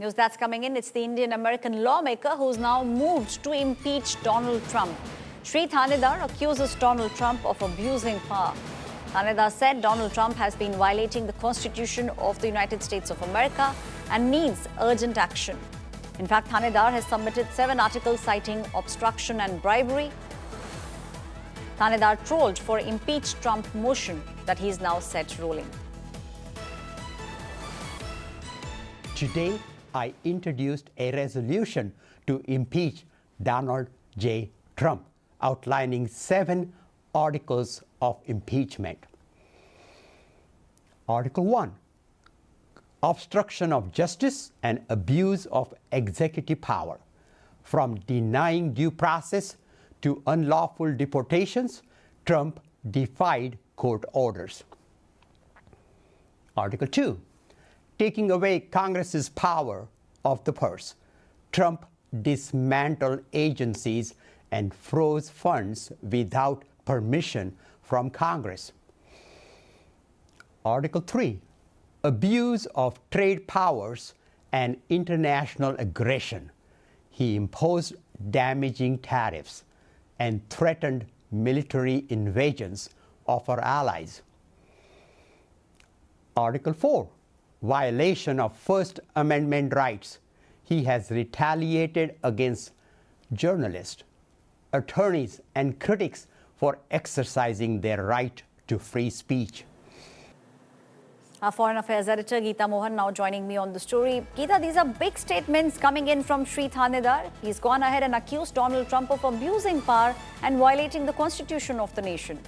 News that's coming in, it's the Indian-American lawmaker who's now moved to impeach Donald Trump. Shri Thanedar accuses Donald Trump of abusing power. Thanedar said Donald Trump has been violating the Constitution of the United States of America and needs urgent action. In fact, Thanedar has submitted 7 articles citing obstruction and bribery. Thanedar trolled for impeach Trump motion that he is now set rolling. Today, I introduced a resolution to impeach Donald J. Trump, outlining 7 articles of impeachment. Article 1, obstruction of justice and abuse of executive power. From denying due process to unlawful deportations, Trump defied court orders. Article 2, taking away Congress's power of the purse. Trump dismantled agencies and froze funds without permission from Congress. Article 3, abuse of trade powers and international aggression. He imposed damaging tariffs and threatened military invasions of our allies. Article 4, violation of First Amendment rights. He has retaliated against journalists, attorneys, and critics for exercising their right to free speech. Our Foreign Affairs editor Geeta Mohan now joining me on the story. Geeta, these are big statements coming in from Shri Thanedar. He's gone ahead and accused Donald Trump of abusing power and violating the Constitution of the nation.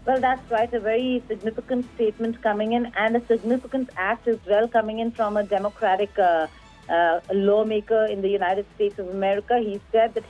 Well, that's right. A very significant statement coming in, and a significant act as well coming in from a Democratic lawmaker in the United States of America. He said that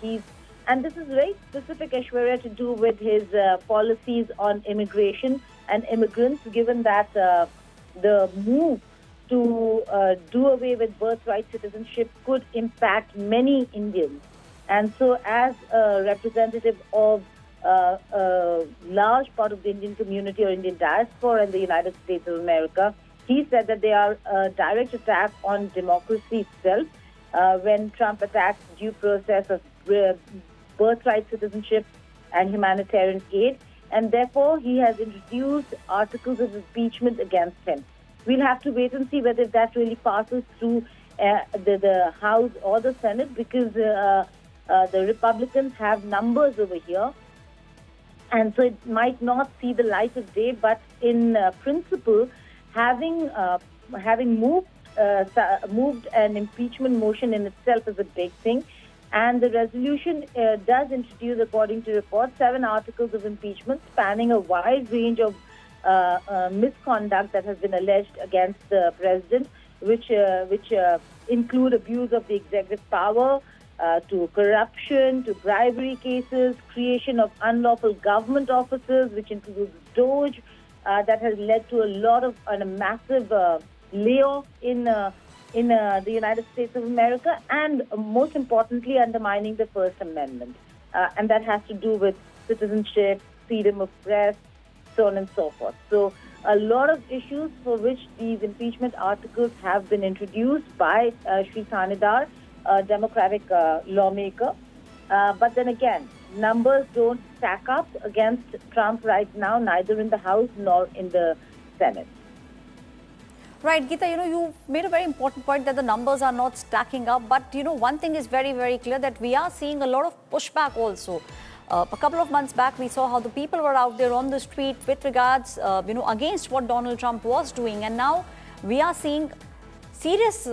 and this is very specific, Aishwarya, to do with his policies on immigration and immigrants, given that the move to do away with birthright citizenship could impact many Indians. And so as a representative of a large part of the Indian community or Indian diaspora in the United States of America, he said that they are a direct attack on democracy itself when Trump attacks due process of birthright citizenship and humanitarian aid, and therefore he has introduced articles of impeachment against him. We'll have to wait and see whether that really passes through the House or the Senate, because the Republicans have numbers over here. And so it might not see the light of day, but in principle, having moved an impeachment motion in itself is a big thing. And the resolution does introduce, according to reports, 7 articles of impeachment spanning a wide range of misconduct that has been alleged against the president, which include abuse of the executive power, to corruption, to bribery cases, creation of unlawful government offices, which includes DOGE, that has led to a massive layoff in the United States of America, and most importantly, undermining the First Amendment. And that has to do with citizenship, freedom of press, so on and so forth. So a lot of issues for which these impeachment articles have been introduced by Shri Thanedar, a Democratic lawmaker. But then again, numbers don't stack up against Trump right now, neither in the House nor in the Senate. Right, Geeta, you made a very important point that the numbers are not stacking up. But, one thing is very, very clear, that we are seeing a lot of pushback also. A couple of months back, we saw how the people were out there on the street with regards, against what Donald Trump was doing. And now we are seeing serious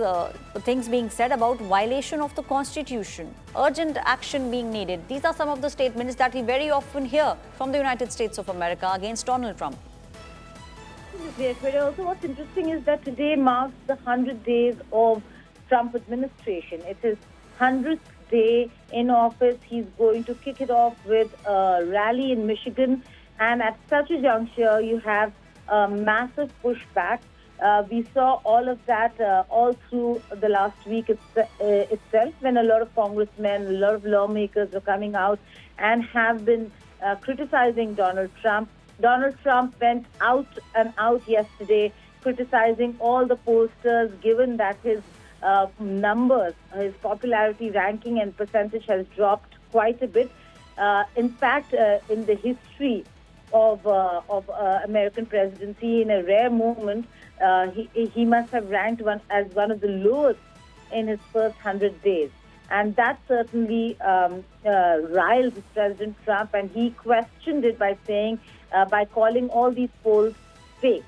things being said about violation of the Constitution, urgent action being needed. These are some of the statements that we very often hear from the United States of America against Donald Trump. Yes, but also what's interesting is that today marks the 100 days of Trump administration. It's his 100th day in office. He's going to kick it off with a rally in Michigan. And at such a juncture, you have a massive pushback. We saw all of that all through the last week itself, when a lot of congressmen, a lot of lawmakers were coming out and have been criticizing Donald Trump. Donald Trump went out and out yesterday criticizing all the posters, given that his numbers, his popularity ranking and percentage has dropped quite a bit. In fact, in the history of American presidency, in a rare moment, he must have ranked as one of the lowest in his first 100 days. And that certainly riled President Trump, and he questioned it by saying, by calling all these polls fake.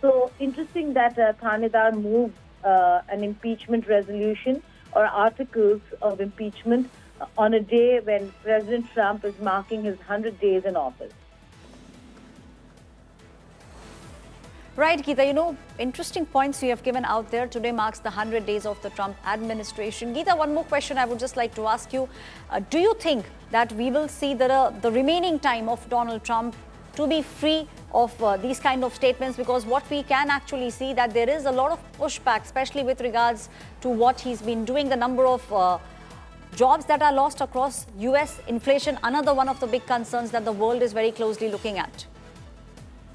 So interesting that Thanedar moved an impeachment resolution or articles of impeachment on a day when President Trump is marking his 100 days in office. Right, Geeta, you know, interesting points you have given out there. Today marks the 100 days of the Trump administration. Geeta, one more question I would just like to ask you. Do you think that we will see the remaining time of Donald Trump to be free of these kind of statements? Because what we can actually see that there is a lot of pushback, especially with regards to what he's been doing, the number of jobs that are lost across US, inflation, another one of the big concerns that the world is very closely looking at.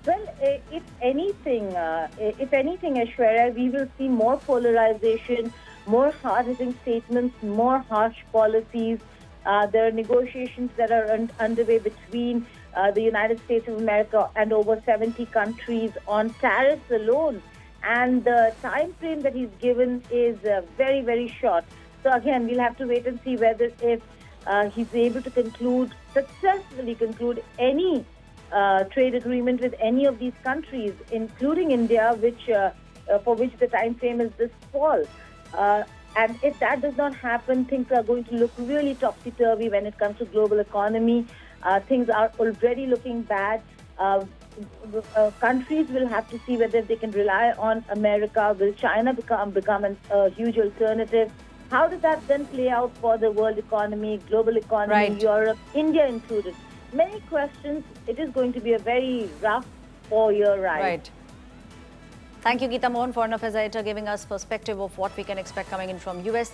Well, if anything, Aishwarya, we will see more polarization, more hard-hitting statements, more harsh policies. There are negotiations that are underway between the United States of America and over 70 countries on tariffs alone. And the time frame that he's given is very, very short. So again, we'll have to wait and see whether if he's able to successfully conclude any trade agreement with any of these countries, including India, for which the time frame is this fall. And if that does not happen, things are going to look really topsy-turvy when it comes to global economy. Things are already looking bad. Countries will have to see whether they can rely on America. Will China become a huge alternative? How does that then play out for the world economy, global economy, right. Europe, India included? Many questions. It is going to be a very rough 4-year ride. Right. Thank you, Geeta Mohan, Foreign Affairs Editor, giving us perspective of what we can expect coming in from US.